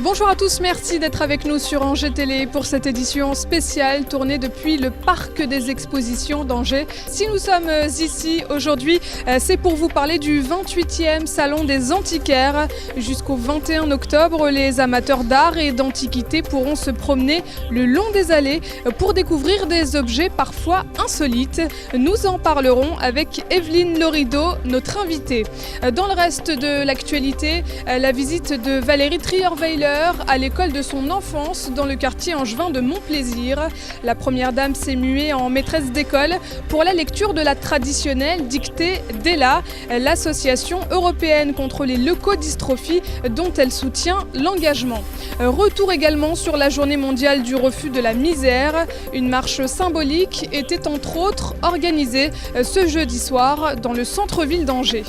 Bonjour à tous, merci d'être avec nous sur Angers Télé pour cette édition spéciale tournée depuis le Parc des Expositions d'Angers. Si nous sommes ici aujourd'hui, c'est pour vous parler du 28e Salon des Antiquaires. Jusqu'au 21 octobre, les amateurs d'art et d'antiquité pourront se promener le long des allées pour découvrir des objets parfois insolites. Nous en parlerons avec Evelyne Lorido, notre invitée. Dans le reste de l'actualité, la visite de Valérie Trierweiler à l'école de son enfance dans le quartier angevin de Montplaisir. La première dame s'est muée en maîtresse d'école pour la lecture de la traditionnelle dictée d'Ella, l'association européenne contre les leucodystrophies dont elle soutient l'engagement. Retour également sur la journée mondiale du refus de la misère. Une marche symbolique était entre autres organisée ce jeudi soir dans le centre-ville d'Angers.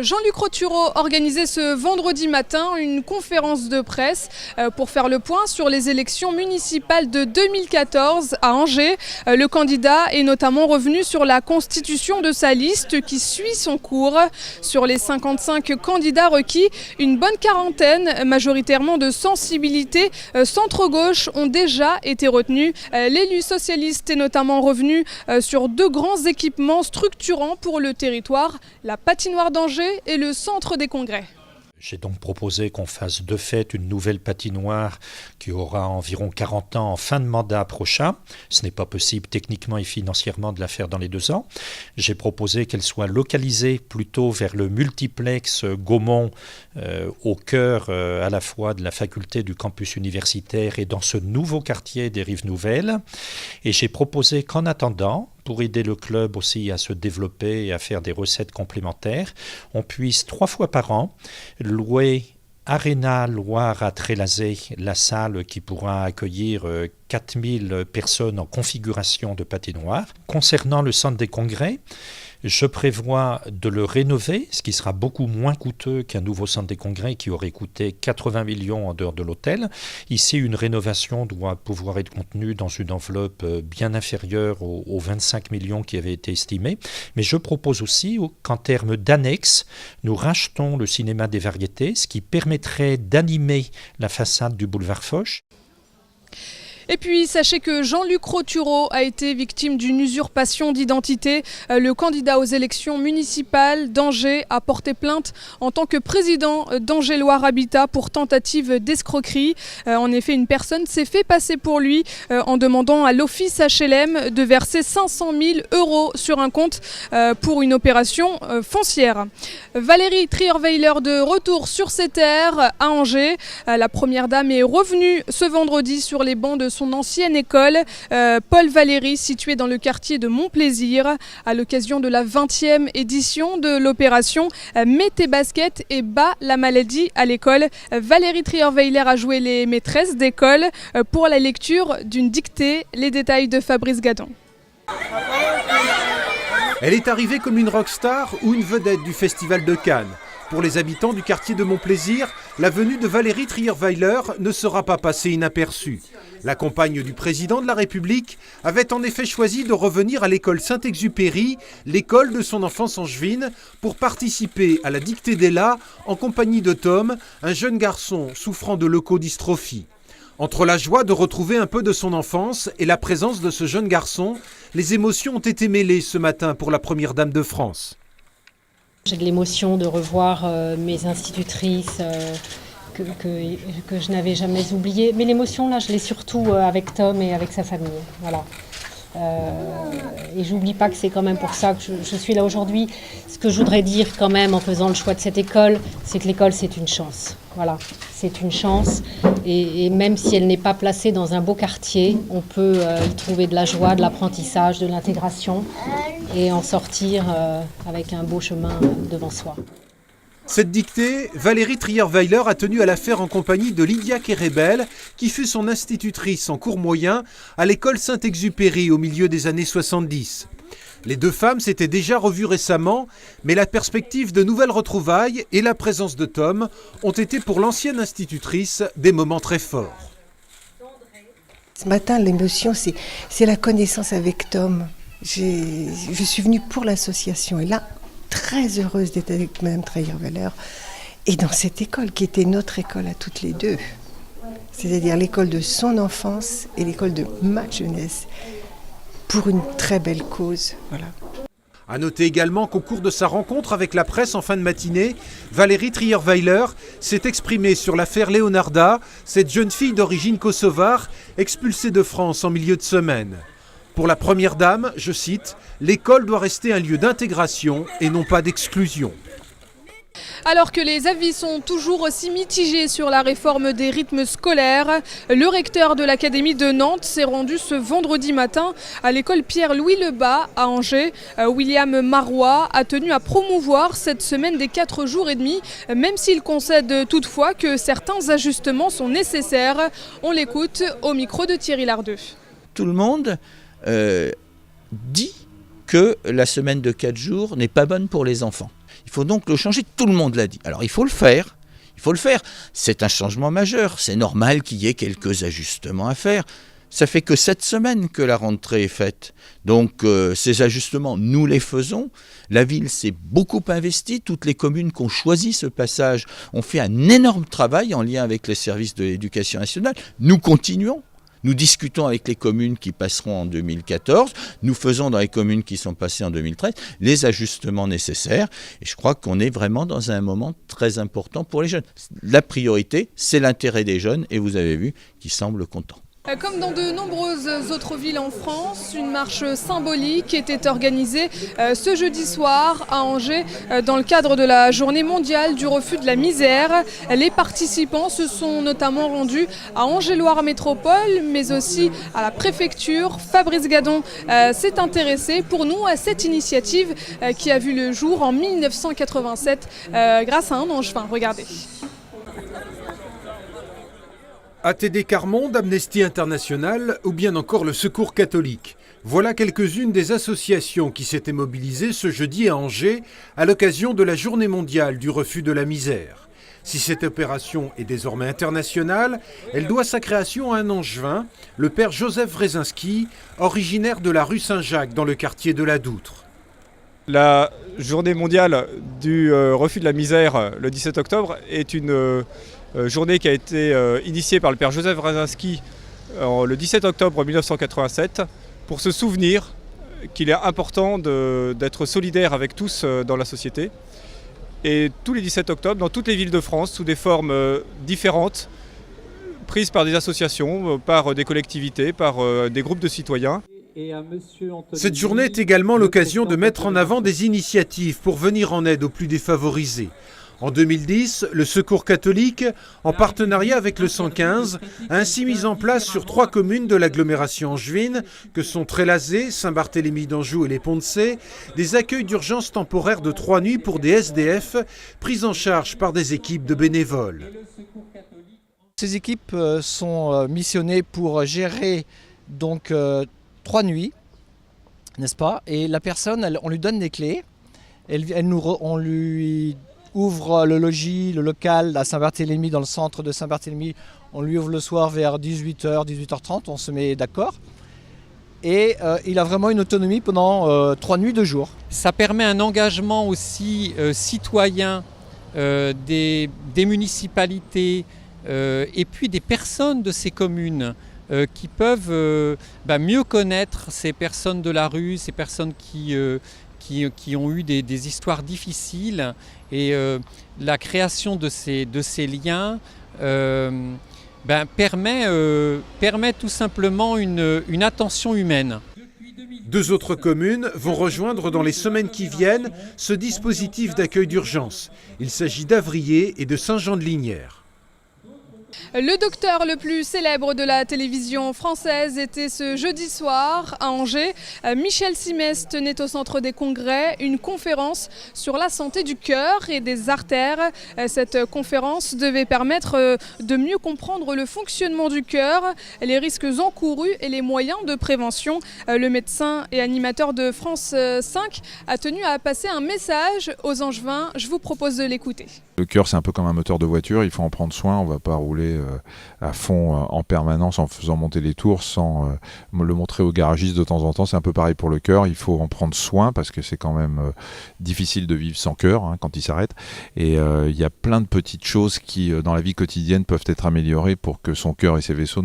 Jean-Luc Rottureau organisait ce vendredi matin une conférence de presse pour faire le point sur les élections municipales de 2014 à Angers. Le candidat est notamment revenu sur la constitution de sa liste qui suit son cours. Sur les 55 candidats requis, une bonne quarantaine, majoritairement de sensibilité centre-gauche, ont déjà été retenus. L'élu socialiste est notamment revenu sur deux grands équipements structurants pour le territoire, la patinoire d'Angers et le centre des congrès. J'ai donc proposé qu'on fasse de fait une nouvelle patinoire qui aura environ 40 ans en fin de mandat prochain. Ce n'est pas possible techniquement et financièrement de la faire dans les 2 ans. J'ai proposé qu'elle soit localisée plutôt vers le multiplex Gaumont, au cœur à la fois de la faculté du campus universitaire et dans ce nouveau quartier des Rives Nouvelles. Et j'ai proposé qu'en attendant, pour aider le club aussi à se développer et à faire des recettes complémentaires, on puisse 3 fois par an louer Arena Loire à Trélazé, la salle qui pourra accueillir 4000 personnes en configuration de patinoire. Concernant le centre des congrès, je prévois de le rénover, ce qui sera beaucoup moins coûteux qu'un nouveau centre des congrès qui aurait coûté 80 millions en dehors de l'hôtel. Ici, une rénovation doit pouvoir être contenue dans une enveloppe bien inférieure aux 25 millions qui avaient été estimés. Mais je propose aussi qu'en termes d'annexe, nous rachetons le cinéma des variétés, ce qui permettrait d'animer la façade du boulevard Foch. Et puis, sachez que Jean-Luc Rottureau a été victime d'une usurpation d'identité. Le candidat aux élections municipales d'Angers a porté plainte en tant que président d'Angers-Loire Habitat pour tentative d'escroquerie. En effet, une personne s'est fait passer pour lui en demandant à l'office HLM de verser 500 000 € sur un compte pour une opération foncière. Valérie Trierweiler de retour sur ses terres à Angers. La première dame est revenue ce vendredi sur les bancs de son ancienne école, Paul Valéry, située dans le quartier de Montplaisir, à l'occasion de la 20e édition de l'opération Mets tes baskets et bats la maladie à l'école. Valérie Trierweiler a joué les maîtresses d'école pour la lecture d'une dictée. Les détails de Fabrice Gadon. Elle est arrivée comme une rockstar ou une vedette du Festival de Cannes. Pour les habitants du quartier de Montplaisir, la venue de Valérie Trierweiler ne sera pas passée inaperçue. La compagne du président de la République avait en effet choisi de revenir à l'école Saint-Exupéry, l'école de son enfance angevine, pour participer à la dictée d'Ella en compagnie de Tom, un jeune garçon souffrant de leucodystrophie. Entre la joie de retrouver un peu de son enfance et la présence de ce jeune garçon, les émotions ont été mêlées ce matin pour la première dame de France. J'ai de l'émotion de revoir mes institutrices que je n'avais jamais oubliées. Mais l'émotion, là, je l'ai surtout avec Tom et avec sa famille. Voilà. Et j'oublie pas que c'est quand même pour ça que je suis là aujourd'hui. Ce que je voudrais dire quand même en faisant le choix de cette école, c'est que l'école, c'est une chance. Voilà, c'est une chance. Et même si elle n'est pas placée dans un beau quartier, on peut y trouver de la joie, de l'apprentissage, de l'intégration et en sortir avec un beau chemin devant soi. Cette dictée, Valérie Trierweiler a tenu à la faire en compagnie de Lydia Kérébel, qui fut son institutrice en cours moyen à l'école Saint-Exupéry au milieu des années 70. Les deux femmes s'étaient déjà revues récemment, mais la perspective de nouvelles retrouvailles et la présence de Tom ont été pour l'ancienne institutrice des moments très forts. Ce matin, l'émotion, c'est la connaissance avec Tom. Je suis venue pour l'association et là, très heureuse d'être avec Mme Trierweiler et dans cette école qui était notre école à toutes les deux. C'est-à-dire l'école de son enfance et l'école de ma jeunesse pour une très belle cause. Voilà. À noter également qu'au cours de sa rencontre avec la presse en fin de matinée, Valérie Trierweiler s'est exprimée sur l'affaire Leonarda, cette jeune fille d'origine kosovare expulsée de France en milieu de semaine. Pour la première dame, je cite, « L'école doit rester un lieu d'intégration et non pas d'exclusion ». Alors que les avis sont toujours aussi mitigés sur la réforme des rythmes scolaires, le recteur de l'Académie de Nantes s'est rendu ce vendredi matin à l'école Pierre-Louis Lebas à Angers. William Marois a tenu à promouvoir cette semaine des 4 jours et demi, même s'il concède toutefois que certains ajustements sont nécessaires. On l'écoute au micro de Thierry Lardeux. Tout le monde dit que la semaine de 4 jours n'est pas bonne pour les enfants. Il faut donc le changer, tout le monde l'a dit. Alors il faut le faire, c'est un changement majeur, c'est normal qu'il y ait quelques ajustements à faire. Ça fait que 7 semaines que la rentrée est faite. Donc ces ajustements, nous les faisons. La ville s'est beaucoup investie, toutes les communes qui ont choisi ce passage ont fait un énorme travail en lien avec les services de l'éducation nationale. Nous continuons. Nous discutons avec les communes qui passeront en 2014, nous faisons dans les communes qui sont passées en 2013 les ajustements nécessaires et je crois qu'on est vraiment dans un moment très important pour les jeunes. La priorité, c'est l'intérêt des jeunes et vous avez vu qu'ils semblent contents. Comme dans de nombreuses autres villes en France, une marche symbolique était organisée ce jeudi soir à Angers dans le cadre de la journée mondiale du refus de la misère. Les participants se sont notamment rendus à Angers-Loire Métropole, mais aussi à la préfecture. Fabrice Gadon s'est intéressé pour nous à cette initiative qui a vu le jour en 1987 grâce à un angevin. Regardez. ATD Quart Monde, Amnesty International ou bien encore le Secours catholique. Voilà quelques-unes des associations qui s'étaient mobilisées ce jeudi à Angers à l'occasion de la journée mondiale du refus de la misère. Si cette opération est désormais internationale, elle doit sa création à un angevin, le père Joseph Wrezinski, originaire de la rue Saint-Jacques dans le quartier de la Doutre. La journée mondiale du refus de la misère, le 17 octobre, est une journée qui a été initiée par le père Joseph Wrezinski le 17 octobre 1987 pour se souvenir qu'il est important d'être solidaire avec tous dans la société. Et tous les 17 octobre, dans toutes les villes de France, sous des formes différentes, prises par des associations, par des collectivités, par des groupes de citoyens. Cette journée est également l'occasion de mettre en avant des initiatives pour venir en aide aux plus défavorisés. En 2010, le Secours catholique, en partenariat avec le 115, a ainsi mis en place sur 3 communes de l'agglomération angevine, que sont Trélazé, Saint-Barthélemy d'Anjou et les Ponts-de-Cé, des accueils d'urgence temporaires de 3 nuits pour des SDF, pris en charge par des équipes de bénévoles. Ces équipes sont missionnées pour gérer donc 3 nuits, n'est-ce pas? Et la personne, on lui donne des clés, on lui ouvre le logis, le local à Saint-Barthélemy, dans le centre de Saint-Barthélemy. On lui ouvre le soir vers 18h, 18h30, on se met d'accord. Et il a vraiment une autonomie pendant 3 nuits, 2 jours. Ça permet un engagement aussi citoyen des municipalités et puis des personnes de ces communes qui peuvent mieux connaître ces personnes de la rue, ces personnes qui ont eu des histoires difficiles. Et la création de ces liens permet tout simplement une attention humaine. 2 autres communes vont rejoindre dans les semaines qui viennent ce dispositif d'accueil d'urgence. Il s'agit d'Avrier et de Saint-Jean-de-Lignières. Le docteur le plus célèbre de la télévision française était ce jeudi soir à Angers. Michel Simès tenait au centre des congrès une conférence sur la santé du cœur et des artères. Cette conférence devait permettre de mieux comprendre le fonctionnement du cœur, les risques encourus et les moyens de prévention. Le médecin et animateur de France 5 a tenu à passer un message aux Angevins. Je vous propose de l'écouter. Le cœur, c'est un peu comme un moteur de voiture, il faut en prendre soin, on ne va pas rouler à fond en permanence en faisant monter les tours sans le montrer au garagiste de temps en temps. C'est un peu pareil pour le cœur, il faut en prendre soin parce que c'est quand même difficile de vivre sans cœur quand il s'arrête. Et il y a plein de petites choses qui, dans la vie quotidienne, peuvent être améliorées pour que son cœur et ses vaisseaux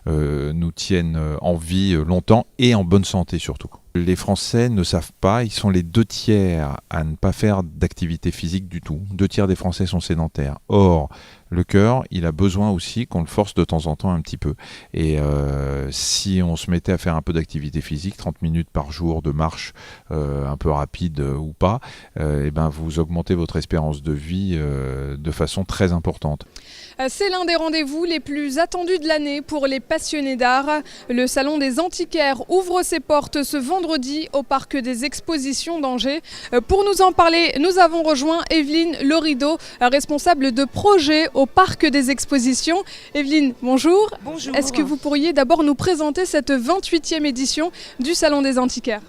nous tiennent en vie longtemps et en bonne santé surtout. Les Français ne savent pas, ils sont les 2/3 à ne pas faire d'activité physique du tout. 2/3 des Français sont sédentaires. Or, le cœur, il a besoin aussi qu'on le force de temps en temps un petit peu. Et si on se mettait à faire un peu d'activité physique, 30 minutes par jour de marche, un peu rapide ou pas, vous augmentez votre espérance de vie de façon très importante. C'est l'un des rendez-vous les plus attendus de l'année pour les passionnés d'art. Le Salon des Antiquaires ouvre ses portes ce vendredi au Parc des Expositions d'Angers. Pour nous en parler, nous avons rejoint Evelyne Lorido, responsable de projet au Parc des Expositions. Evelyne, bonjour. Bonjour. Est-ce que vous pourriez d'abord nous présenter cette 28e édition du Salon des Antiquaires ?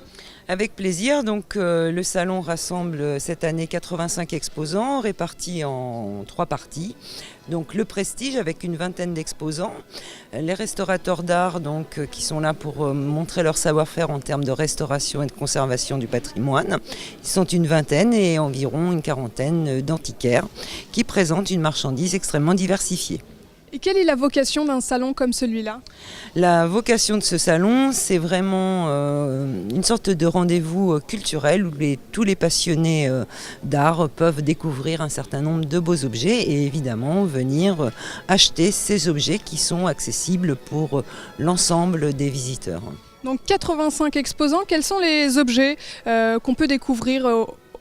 Avec plaisir. Donc, le salon rassemble cette année 85 exposants répartis en 3 parties. Donc le prestige avec une vingtaine d'exposants, les restaurateurs d'art qui sont là pour montrer leur savoir-faire en termes de restauration et de conservation du patrimoine. Ils sont une vingtaine et environ une quarantaine d'antiquaires qui présentent une marchandise extrêmement diversifiée. Et quelle est la vocation d'un salon comme celui-là ? La vocation de ce salon, c'est vraiment une sorte de rendez-vous culturel où tous les passionnés d'art peuvent découvrir un certain nombre de beaux objets et évidemment venir acheter ces objets qui sont accessibles pour l'ensemble des visiteurs. Donc 85 exposants, quels sont les objets qu'on peut découvrir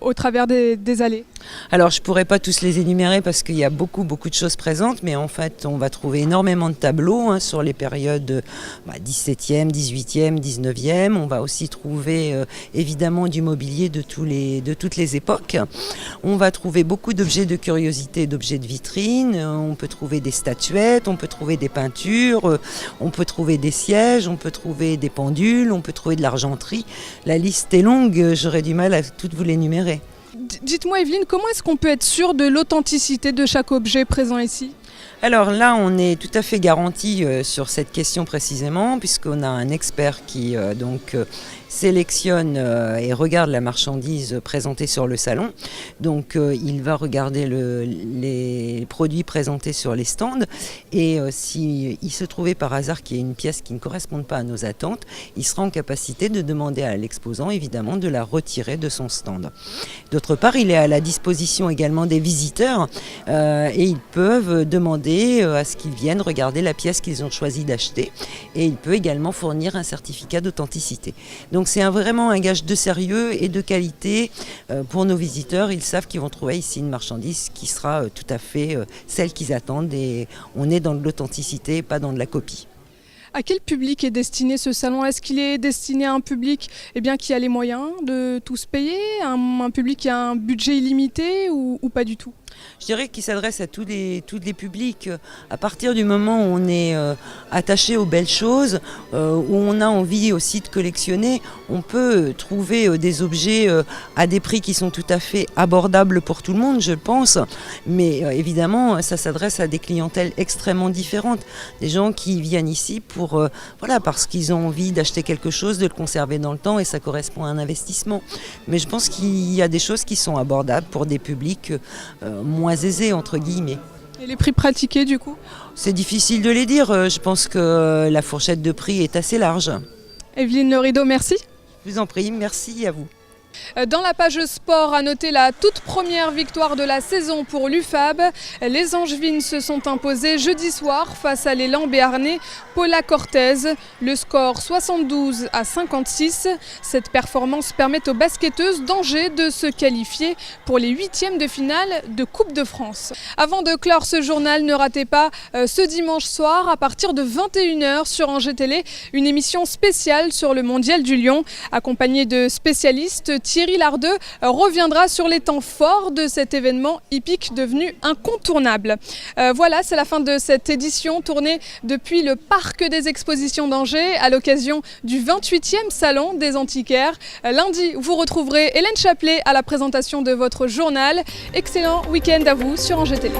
au travers des allées ? Alors je ne pourrais pas tous les énumérer parce qu'il y a beaucoup de choses présentes, mais en fait on va trouver énormément de tableaux sur les périodes 17e, 18e, 19e. On va aussi trouver évidemment du mobilier de toutes les époques. On va trouver beaucoup d'objets de curiosité, d'objets de vitrine. On peut trouver des statuettes, on peut trouver des peintures, on peut trouver des sièges, on peut trouver des pendules, on peut trouver de l'argenterie. La liste est longue, j'aurais du mal à toutes vous l'énumérer. Dites-moi Evelyne, comment est-ce qu'on peut être sûr de l'authenticité de chaque objet présent ici ? Alors là, on est tout à fait garanti sur cette question précisément, puisqu'on a un expert qui sélectionne et regarde la marchandise présentée sur le salon. Donc il va regarder les produits présentés sur les stands et s'il se trouvait par hasard qu'il y a une pièce qui ne corresponde pas à nos attentes, il sera en capacité de demander à l'exposant évidemment de la retirer de son stand. D'autre part, il est à la disposition également des visiteurs et ils peuvent demander à ce qu'ils viennent regarder la pièce qu'ils ont choisi d'acheter et il peut également fournir un certificat d'authenticité. Donc c'est vraiment un gage de sérieux et de qualité pour nos visiteurs. Ils savent qu'ils vont trouver ici une marchandise qui sera tout à fait celle qu'ils attendent et on est dans de l'authenticité, pas dans de la copie. À quel public est destiné ce salon ? Est-ce qu'il est destiné à un public qui a les moyens de tout se payer, un public qui a un budget illimité ou pas du tout ? Je dirais qu'il s'adresse à tous les publics. À partir du moment où on est attaché aux belles choses, où on a envie aussi de collectionner, on peut trouver des objets à des prix qui sont tout à fait abordables pour tout le monde, je pense. Mais évidemment, ça s'adresse à des clientèles extrêmement différentes. Des gens qui viennent ici parce qu'ils ont envie d'acheter quelque chose, de le conserver dans le temps et ça correspond à un investissement. Mais je pense qu'il y a des choses qui sont abordables pour des publics moins aisés, entre guillemets. Et les prix pratiqués du coup ? C'est difficile de les dire. Je pense que la fourchette de prix est assez large. Evelyne Lorido, merci. Je vous en prie, merci à vous. Dans la page sport, à noter la toute première victoire de la saison pour l'UFAB. Les Angevines se sont imposées jeudi soir face à l'élan béarnais Paula Cortez. Le score 72-56. Cette performance permet aux basketteuses d'Angers de se qualifier pour les 8e de finale de Coupe de France. Avant de clore ce journal, ne ratez pas ce dimanche soir à partir de 21h sur Angers Télé, une émission spéciale sur le Mondial du Lion. Accompagné de spécialistes, Thierry Lardeux reviendra sur les temps forts de cet événement hippique devenu incontournable. Voilà, c'est la fin de cette édition tournée depuis le Parc des Expositions d'Angers à l'occasion du 28e Salon des Antiquaires. Lundi, vous retrouverez Hélène Chaplet à la présentation de votre journal. Excellent week-end à vous sur Angers Télé.